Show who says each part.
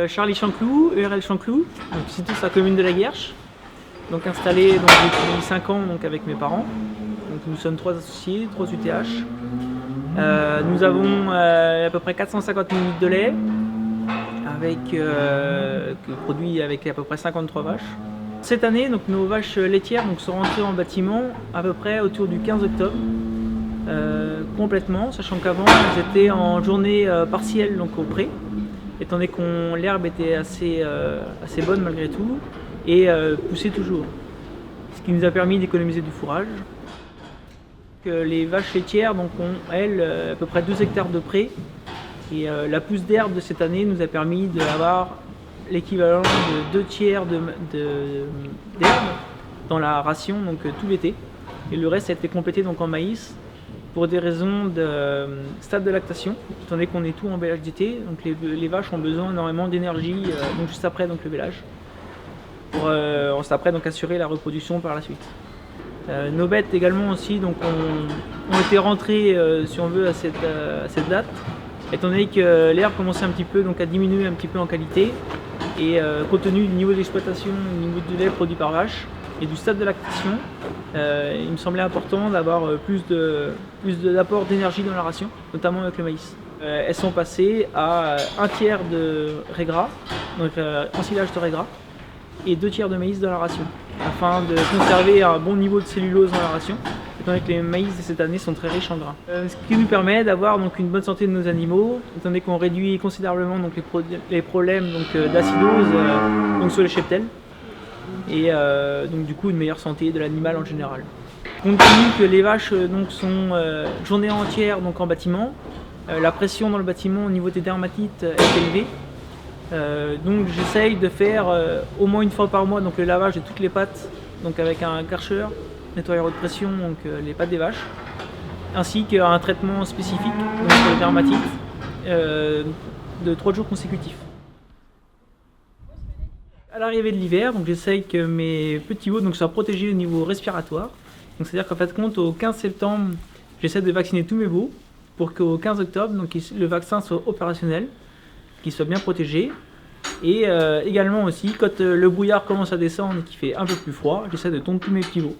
Speaker 1: Charlie Chanclou, ERL Chanclou, donc situé sur la commune de la Guerche, donc installé donc, depuis 5 ans donc, avec mes parents. Donc, nous sommes 3 associés, 3 UTH. Nous avons à peu près 450 000 litres de lait, produit avec à peu près 53 vaches. Cette année, donc, nos vaches laitières donc, sont rentrées en bâtiment à peu près autour du 15 octobre, complètement, sachant qu'avant elles étaient en journée partielle donc, au pré, étant donné que l'herbe était assez bonne malgré tout et poussait toujours, ce qui nous a permis d'économiser du fourrage. Les vaches laitières donc, ont, elles, à peu près 2 hectares de pré, et la pousse d'herbe de cette année nous a permis d'avoir l'équivalent de 2 tiers d'herbe dans la ration donc, tout l'été, et le reste a été complété donc, en maïs pour des raisons de stade de lactation, étant donné qu'on est tout en vélage d'été, donc les vaches ont besoin énormément d'énergie donc juste après donc, le vélage, pour après donc, assurer la reproduction par la suite. Nos bêtes également aussi donc, ont été rentrées si on veut à cette date, étant donné que l'herbe commençait un petit peu donc, à diminuer un petit peu en qualité, et compte tenu du niveau d'exploitation, du niveau de lait produit par vache et du stade de lactation, il me semblait important d'avoir plus d'apport d'énergie dans la ration, notamment avec le maïs. Elles sont passées à 1 tiers de régras, donc ensilage de régras, et 2 tiers de maïs dans la ration, afin de conserver un bon niveau de cellulose dans la ration, étant donné que les maïs de cette année sont très riches en gras. Ce qui nous permet d'avoir donc, une bonne santé de nos animaux, étant donné qu'on réduit considérablement donc, les problèmes d'acidose sur les cheptels, et donc du coup une meilleure santé de l'animal en général. Compte tenu que les vaches donc, sont journée entière donc, en bâtiment, la pression dans le bâtiment au niveau des dermatites est élevée. Donc j'essaye de faire au moins 1 fois par mois donc, le lavage de toutes les pattes donc, avec un Karcher, nettoyeur haute pression, donc les pattes des vaches, ainsi qu'un traitement spécifique donc, pour les dermatites de 3 jours consécutifs. À l'arrivée de l'hiver, j'essaye que mes petits veaux soient protégés au niveau respiratoire. C'est-à-dire qu'en fait, compte au 15 septembre, j'essaie de vacciner tous mes veaux pour qu'au 15 octobre, donc, le vaccin soit opérationnel, qu'il soit bien protégé. Et également aussi, quand le brouillard commence à descendre et qu'il fait un peu plus froid, j'essaie de tondre tous mes petits veaux.